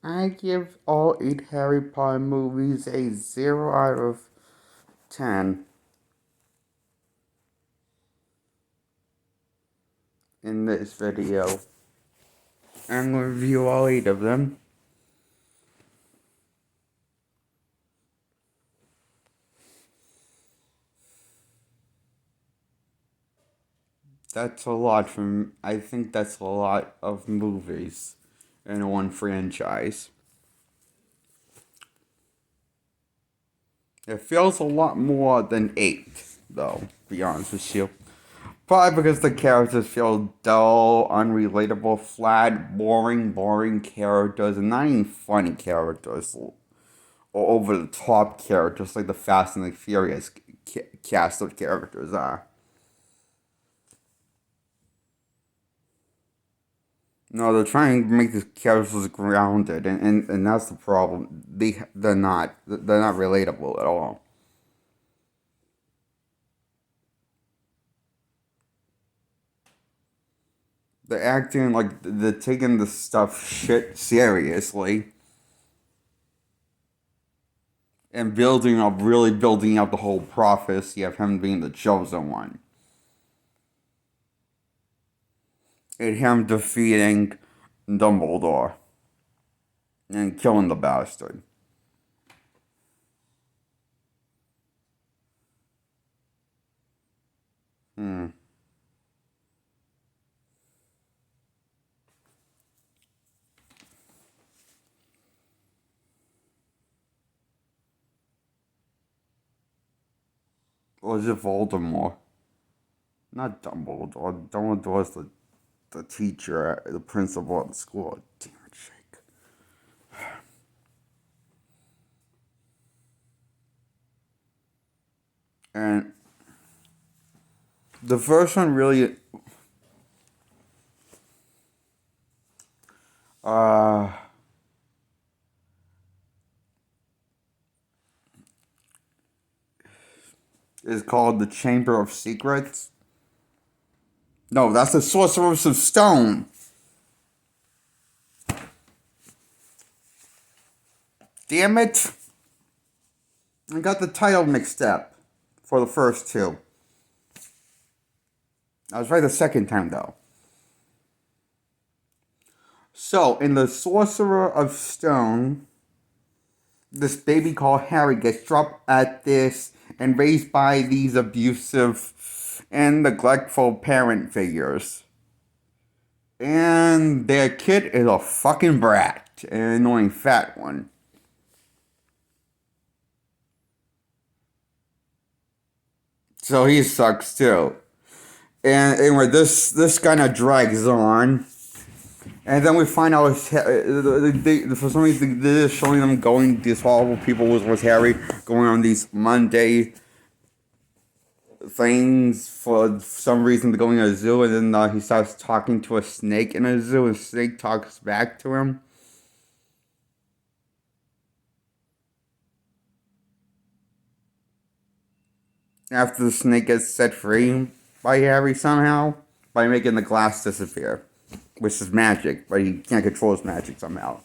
I give all 8 Harry Potter movies a 0 out of 10 in this video. I'm going to review all 8 of them. That's a lot from. I think that's a lot of movies in one franchise. It feels a lot more than 8, though, to be honest with you. Probably because the characters feel dull, unrelatable, flat, boring characters, and not even funny characters, or over the top characters like the Fast and the Furious cast of characters are. No, they're trying to make the characters grounded, and that's the problem. They're not. They're not relatable at all. They're acting like they're taking the stuff shit seriously and really building up the whole prophecy of him being the chosen one. And him defeating Dumbledore and killing the bastard. Hmm. Or is it Voldemort? Not Dumbledore. Dumbledore's the teacher, the principal at the school. Damn it, Shake. And the first one really uh is called the Chamber of Secrets. No, that's the Sorcerer's of Stone. Damn it! I got the title mixed up for the first two. I was right the second time though. So, in the Sorcerer of Stone, this baby called Harry gets dropped at this and raised by these abusive and neglectful parent figures. And their kid is a fucking brat, an annoying fat one. So he sucks too. And anyway, this kind of drags on. And then we find out for some reason they're showing them going, these horrible people with Harry going on these Monday things for some reason to going to a zoo, and then he starts talking to a snake in a zoo, and the snake talks back to him. After the snake gets set free by Harry somehow, by making the glass disappear, which is magic, but he can't control his magic somehow.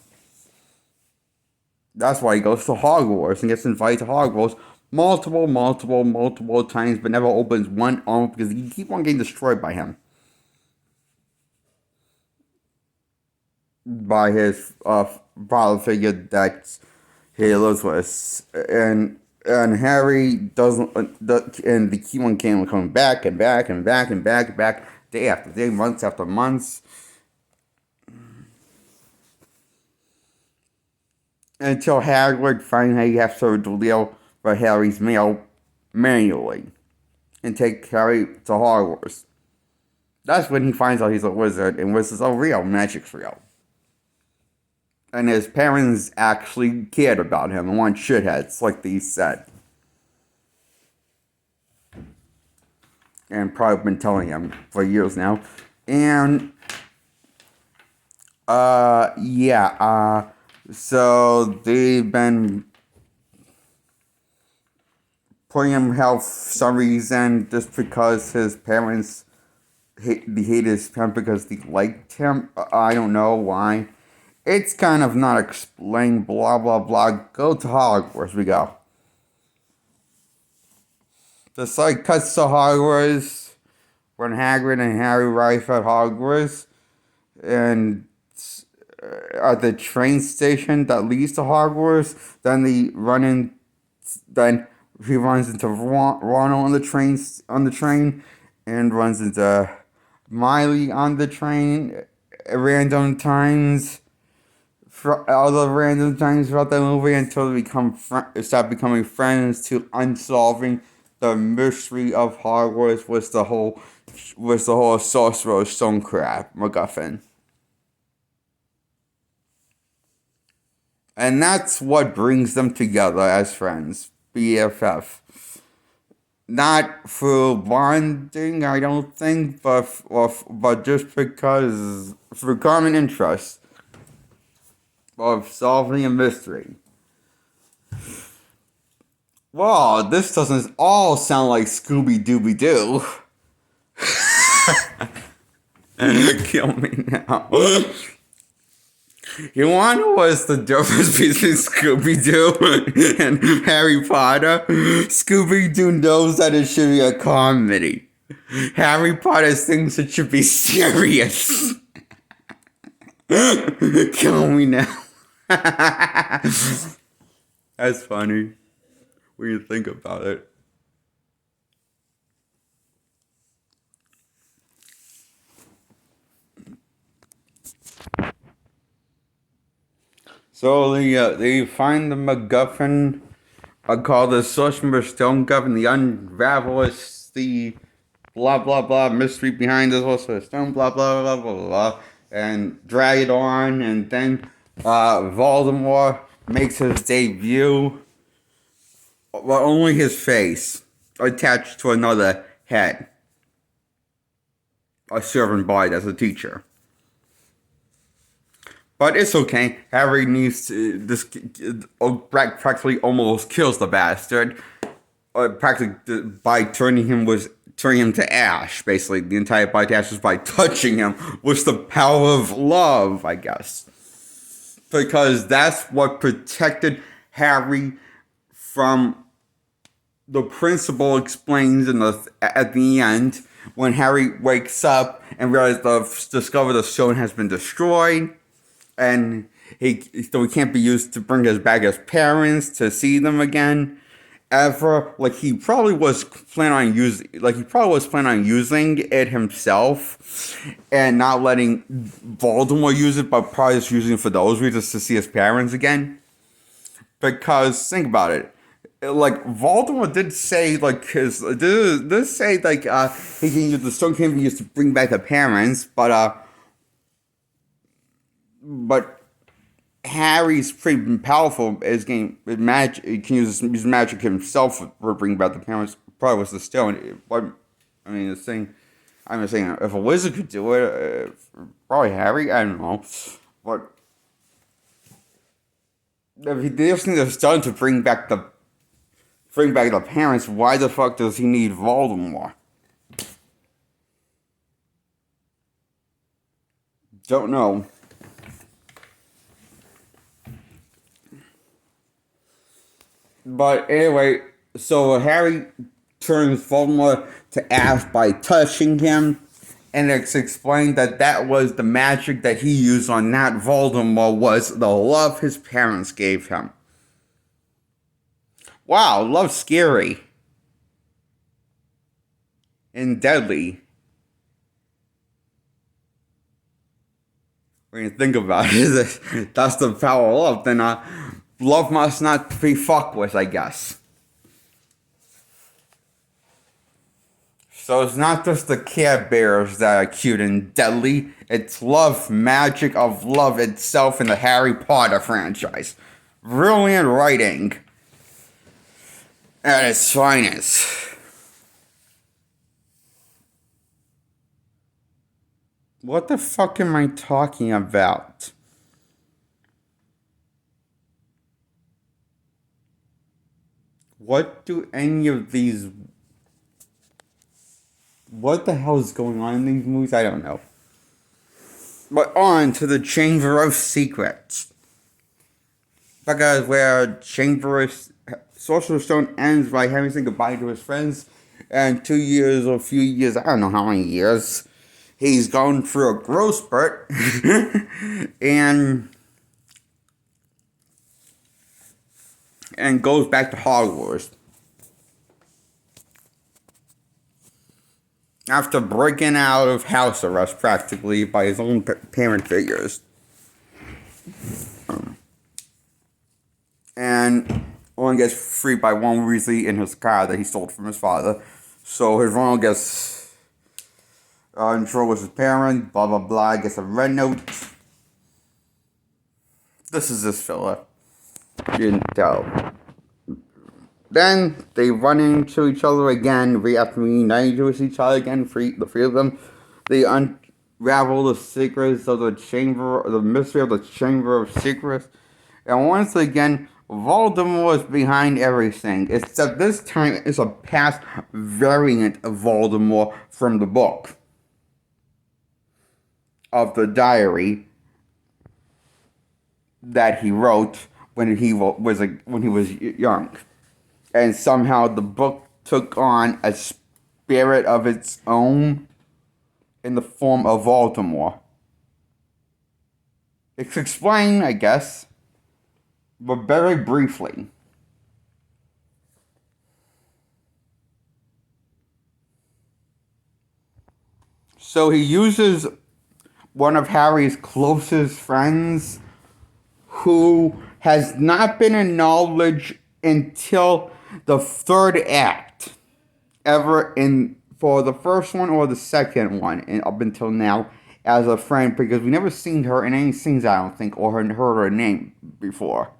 That's why he goes to Hogwarts and gets invited to Hogwarts multiple times, but never opens one arm because he keep on getting destroyed by him. By his father figure that he lives with. And Harry doesn't, and the key one came coming back and back, day after day, months after months. Until Hagrid finally has to deal with Harry's mail manually and take Harry to Hogwarts. That's when he finds out he's a wizard, and wizards are real, magic's real. And his parents actually cared about him and weren't shitheads, like they said. And probably been telling him for years now. And, so they've been putting him out for some reason just because his parents hate his parents because they liked him. I don't know why. It's kind of not explained, blah, blah, blah. Go to Hogwarts, we go. The site cuts to Hogwarts when Hagrid and Harry arrive at Hogwarts, and at the train station that leads to Hogwarts, then then he runs into Ronald on the train, and runs into Miley on the train at random times. For other random times throughout the movie until they start becoming friends to unsolving the mystery of Hogwarts was the whole Sorcerer's Stone crap MacGuffin. And that's what brings them together as friends, BFF. Not through bonding, I don't think, but just because for common interest of solving a mystery. Well, this doesn't all sound like Scooby Dooby Doo. Kill me now. You want to know what's the difference between Scooby Doo and Harry Potter? Scooby Doo knows that it should be a comedy. Harry Potter thinks it should be serious. Kill me now. That's funny when you think about it. So they find the MacGuffin. I call the Sorcerer's Stone Guffin. The unravel is the blah blah blah mystery behind the Sorcerer's Stone. Blah blah blah blah blah, and drag it on, and then Voldemort makes his debut. Well, only his face attached to another head. A servant body as a teacher. But it's okay. Harry needs to. This practically almost kills the bastard. Practically by turning him to ash. Basically, the entire body to ash was by touching him with the power of love, I guess. Because that's what protected Harry from. The principal explains at the end when Harry wakes up and discovers the stone has been destroyed. And he can't be used to bring us back as parents to see them again ever. He probably was planning on using it himself and not letting Voldemort use it, but probably just using it for those reasons to see his parents again. Because think about it. Voldemort did say he can use the stone can be used to bring back the parents, but Harry's pretty powerful as game with magic. He can use magic himself for bringing back the parents. Probably was the stone. I'm just saying, if a wizard could do it, probably Harry. I don't know, but if he just needs a stone to bring back the parents, why the fuck does he need Voldemort? Don't know. But anyway, so Harry turns Voldemort to ash by touching him, and it's explained that was the magic that he used on that Voldemort was the love his parents gave him. Wow, love's scary. And deadly. When you think about it, that's the power of love. Then love must not be fucked with, I guess. So it's not just the Care Bears that are cute and deadly. It's magic of love itself in the Harry Potter franchise. Brilliant writing. At its finest. What the fuck am I talking about? What do any of these... What the hell is going on in these movies? I don't know. But on to the Chamber of Secrets. Because where Chamber of Sorcerer's Stone ends by having to say goodbye to his friends, and 2 years or a few years, I don't know how many years, he's gone through a growth spurt, and goes back to Hogwarts. After breaking out of house arrest practically by his own parent figures. And Ron gets freed by Ron Weasley in his car that he stole from his father. So his Ron gets in trouble with his parent, blah blah blah, gets a red note. This is this filler. You didn't tell. Then they run into each other again, after reuniting with each other again, the three of them. They unravel the secrets of the mystery of the Chamber of Secrets. And once again, Voldemort is behind everything, except this time it's a past variant of Voldemort from the book of the diary that he wrote when he was young. And somehow the book took on a spirit of its own in the form of Voldemort. It's explained, I guess, but very briefly. So he uses one of Harry's closest friends who has not been acknowledged until the third act ever for the first one or the second one, and up until now, as a friend, because we never seen her in any scenes, I don't think, or heard her name before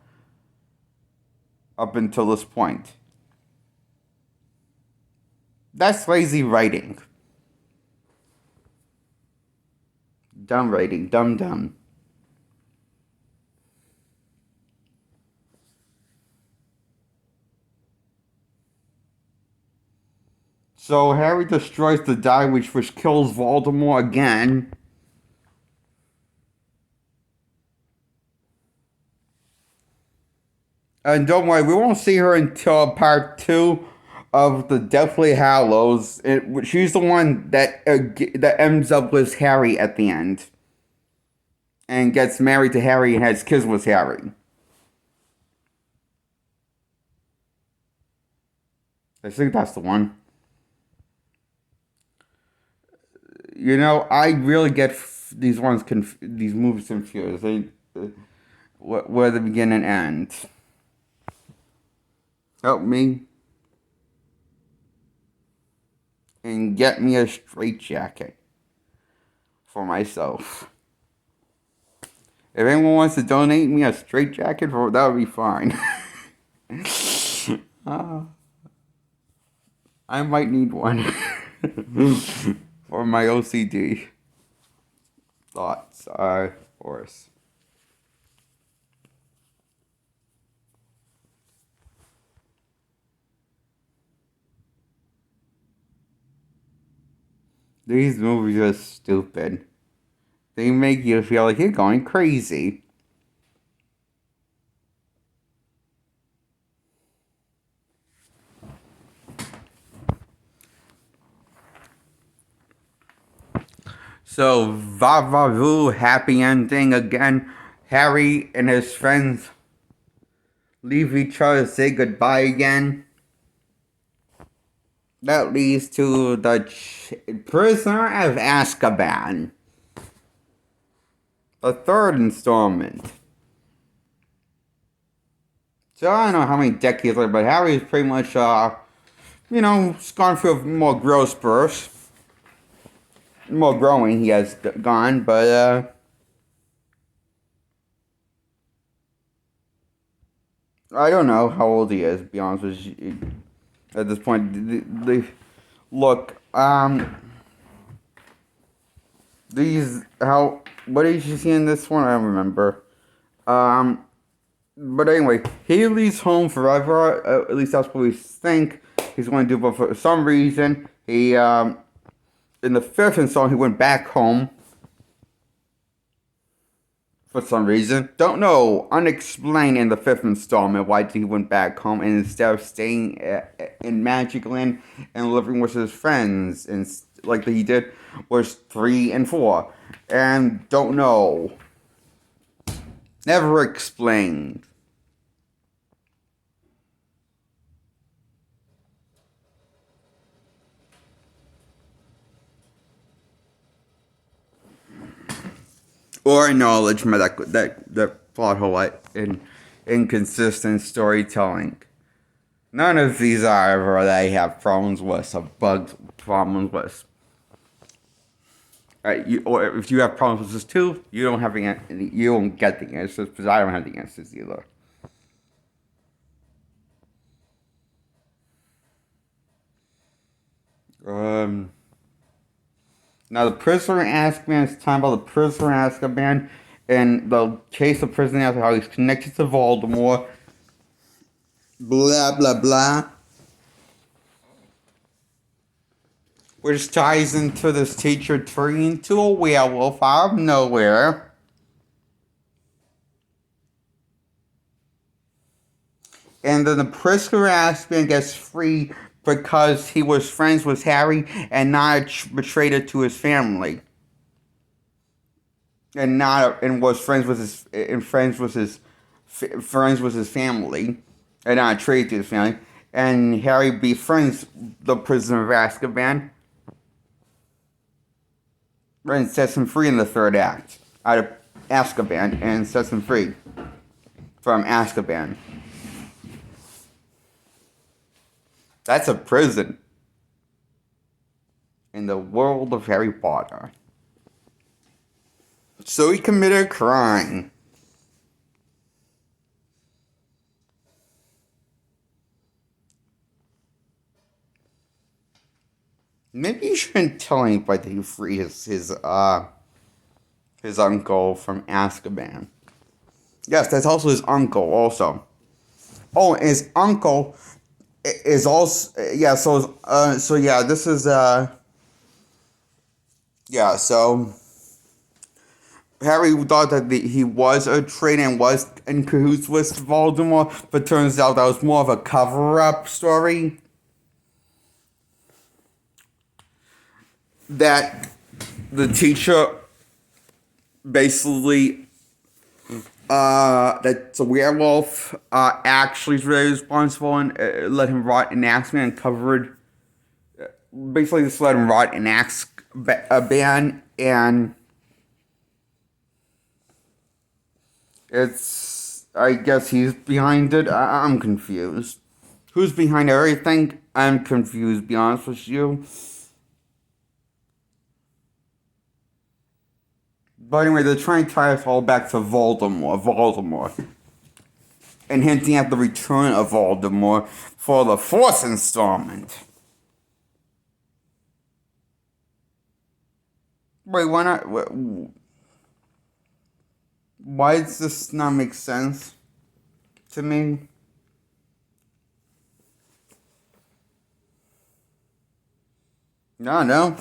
up until this point. That's lazy writing. Dumb writing. Dumb. So Harry destroys the die which kills Voldemort again. And don't worry, we won't see her until part 2 of the Deathly Hallows. She's the one that ends up with Harry at the end. And gets married to Harry and has kids with Harry. I think that's the one. You know, I really get these movies confused. Where the beginning and end. Help me. And get me a straitjacket for myself. If anyone wants to donate me a straitjacket, that would be fine. I might need one. For my OCD. Thoughts are worse. These movies are stupid. They make you feel like you're going crazy. So, va-va-voo, happy ending again. Harry and his friends leave each other, say goodbye again. That leads to the Prisoner of Azkaban. The third installment. So I don't know how many decades later, but Harry's pretty much, gone through more growth spurts. More growing he has gone, but, I don't know how old he is, to be honest with you. At this point, look, what did you see in this one? I don't remember. But anyway, he leaves home forever, at least that's what we think he's going to do, but for some reason, he, in the fifth installment, he went back home. for some reason. Don't know. Unexplained in the fifth installment why he went back home and instead of staying in Magic Land and living with his friends and like he did was 3 and 4. And don't know. Never explained. Or acknowledgement that plot hole in inconsistent storytelling. None of these are ever that I have problems with, or bugs problems with. Or if you have problems with this too, you don't have you don't get the answers because I don't have the answers either. Now the prisoner Azkaban is talking about the prisoner Azkaban and the case of prisoner Azkaban, how he's connected to Voldemort. Blah blah blah. Which ties into this teacher turning into a werewolf out of nowhere. And then the prisoner Azkaban gets free because he was friends with Harry and not betrayed it to his family. And was friends with his family and not a traitor to his family. And Harry befriends the prisoner of Azkaban and sets him free in the third act out of Azkaban and sets him free from Azkaban. That's a prison in the world of Harry Potter. So he committed a crime. Maybe you shouldn't tell anybody that he freed his uncle from Azkaban. Yes, that's also his uncle also. Oh, and his uncle is also so yeah, this is so Harry thought that he was a traitor and was in cahoots with Voldemort, but turns out that was more of a cover-up story. That the teacher basically that's a werewolf actually is really responsible and let him rot in Azkaban and covered basically just let him rot in Azkaban and it's I guess he's behind it. I'm confused. Who's behind everything? I'm confused, to be honest with you. But anyway, they're trying to tie us all back to Voldemort. And hinting at the return of Voldemort for the fourth installment. Wait, why not? Why does this not make sense to me? No.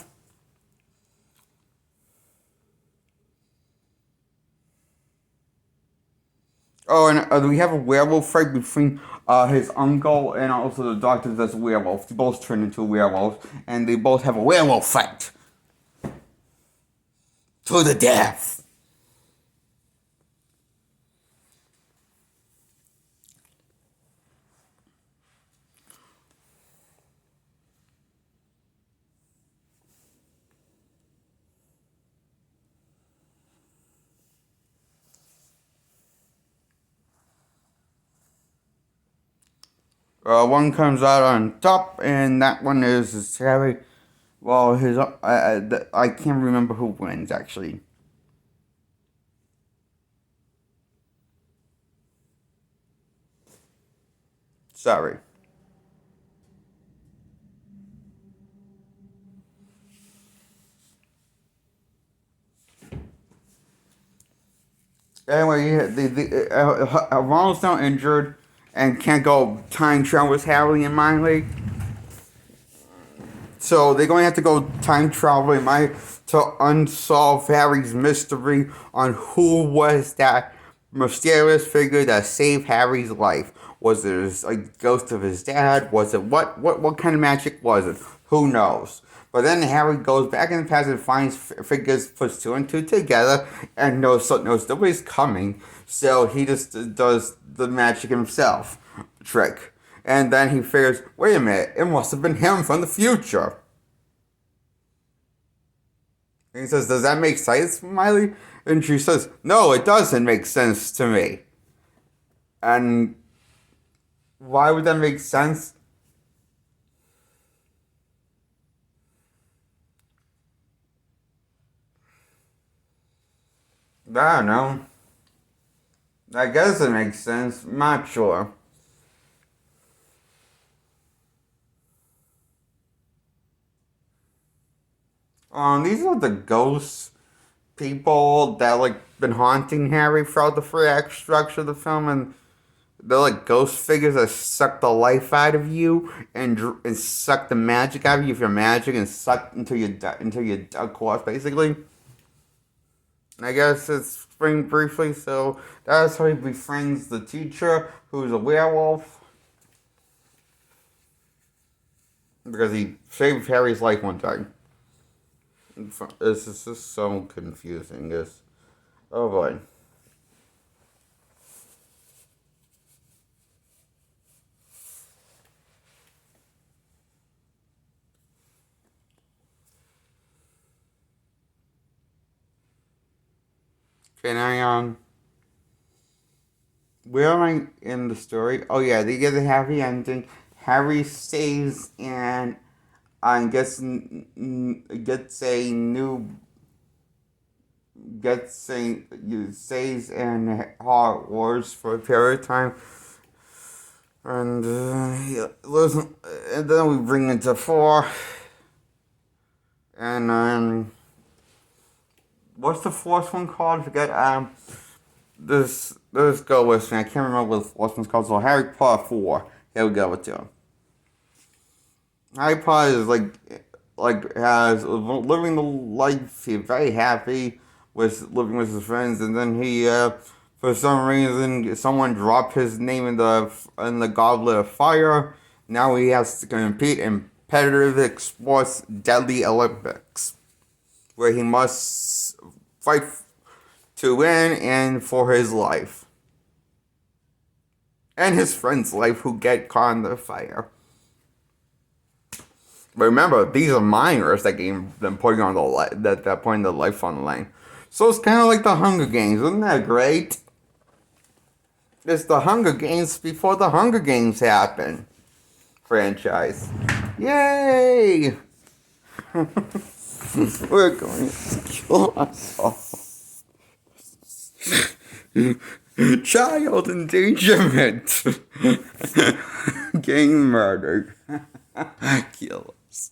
Oh, and we have a werewolf fight between his uncle and also the doctor that's a werewolf. They both turn into werewolves, and they both have a werewolf fight. To the death. One comes out on top, and that one is Harry. Well, I can't remember who wins, actually. Sorry. Anyway, Ronald's now injured and can't go time travel with Harry and Miley. So they're going to have to go time traveling to unsolve Harry's mystery on who was that mysterious figure that saved Harry's life. Was it a ghost of his dad? Was it what kind of magic was it? Who knows? But then Harry goes back in the past and finds figures, puts two and two together, and knows nobody's coming. So he just does the magic himself trick. And then he figures, wait a minute, it must have been him from the future. And he says, does that make sense, Miley? And she says, no, it doesn't make sense to me. And why would that make sense? I don't know. I guess it makes sense. I'm not sure. These are the ghosts people that been haunting Harry throughout the free act structure of the film, and they're like ghost figures that suck the life out of you and suck the magic out of you if you're magic and suck until you of course basically. I guess it's spring briefly, so that's how he befriends the teacher who's a werewolf because he saved Harry's life one time. This is just so confusing. This, oh boy. Can I where am I in the story? Oh yeah, they get a happy ending. Harry stays and gets a new stays in Hogwarts for a period of time, and he lives. And then we bring it to 4, and what's the fourth one called? I forget. Let's go with me. I can't remember what the fourth one's called. So Harry Potter 4. Here we go with you. Harry Potter is has living the life. He's very happy with living with his friends, and then he for some reason someone dropped his name in the Goblet of Fire. Now he has to compete in competitive sports deadly Olympics, where he must fight to win and for his life and his friend's life who get caught in the fire. But remember, these are minors that game them putting on that putting the life on the line. So it's kind of like the Hunger Games, isn't that great? It's the Hunger Games before the Hunger Games happen. Franchise, yay! We're going to kill ourselves. Child endangerment. Getting murdered. Kill us.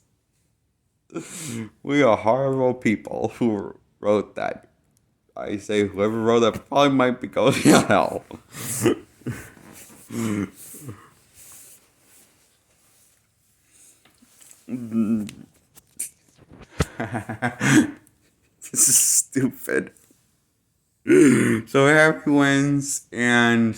We are horrible people who wrote that. I say whoever wrote that probably might be going to hell. This is stupid. So Harry wins and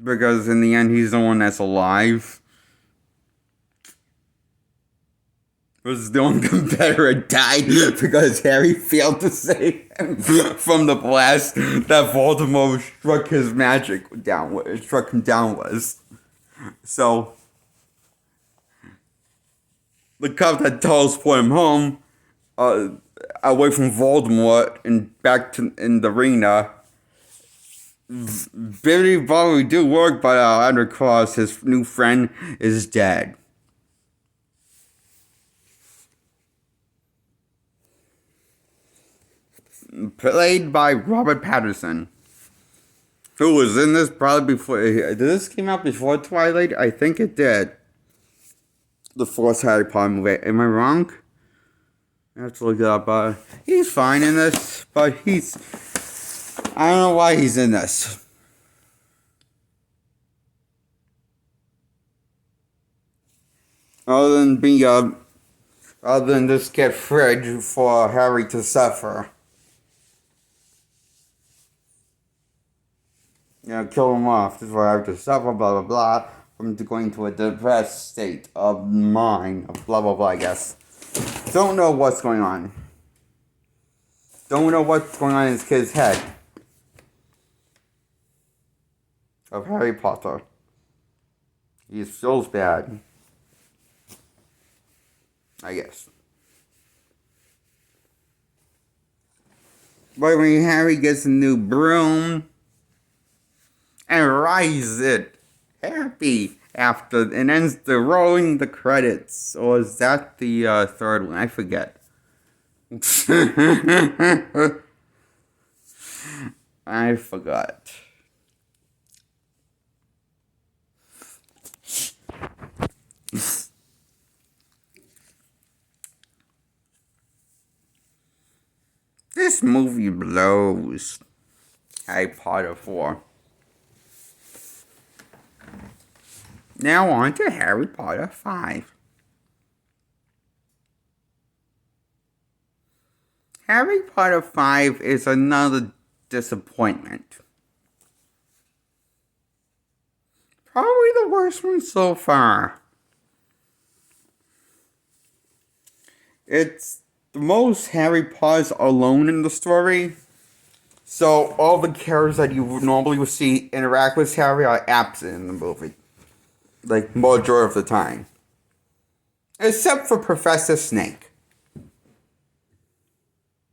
because in the end he's the one that's alive. Was the only competitor died because Harry failed to save him from the blast that Voldemort struck him down with. So the cup that teleported him home, away from Voldemort and back in the arena. Very probably do work, but under cause his new friend is dead. Played by Robert Pattinson, who was in this probably before. Did this came out before Twilight? I think it did. The fourth Harry Potter movie. Am I wrong? I have to look it up. He's fine in this, but I don't know why he's in this. Other than be other than just get fridge for Harry to suffer. Kill him off. Just for Harry to suffer, blah blah blah. From going to a depressed state of mind, blah blah blah, I guess. Don't know what's going on. Don't know what's going on in this kid's head. Of Harry Potter. He feels bad. I guess. But when Harry gets a new broom and rides it happy after and ends the rolling the credits. Or is that the third one? I forget. I forgot. This movie blows. Harry Potter 4. Now on to Harry Potter 5. Harry Potter 5 is another disappointment. Probably the worst one so far. It's the most Harry Potter's alone in the story. So all the characters that you normally would see interact with Harry are absent in the movie. Like, majority of the time. Except for Professor Snape.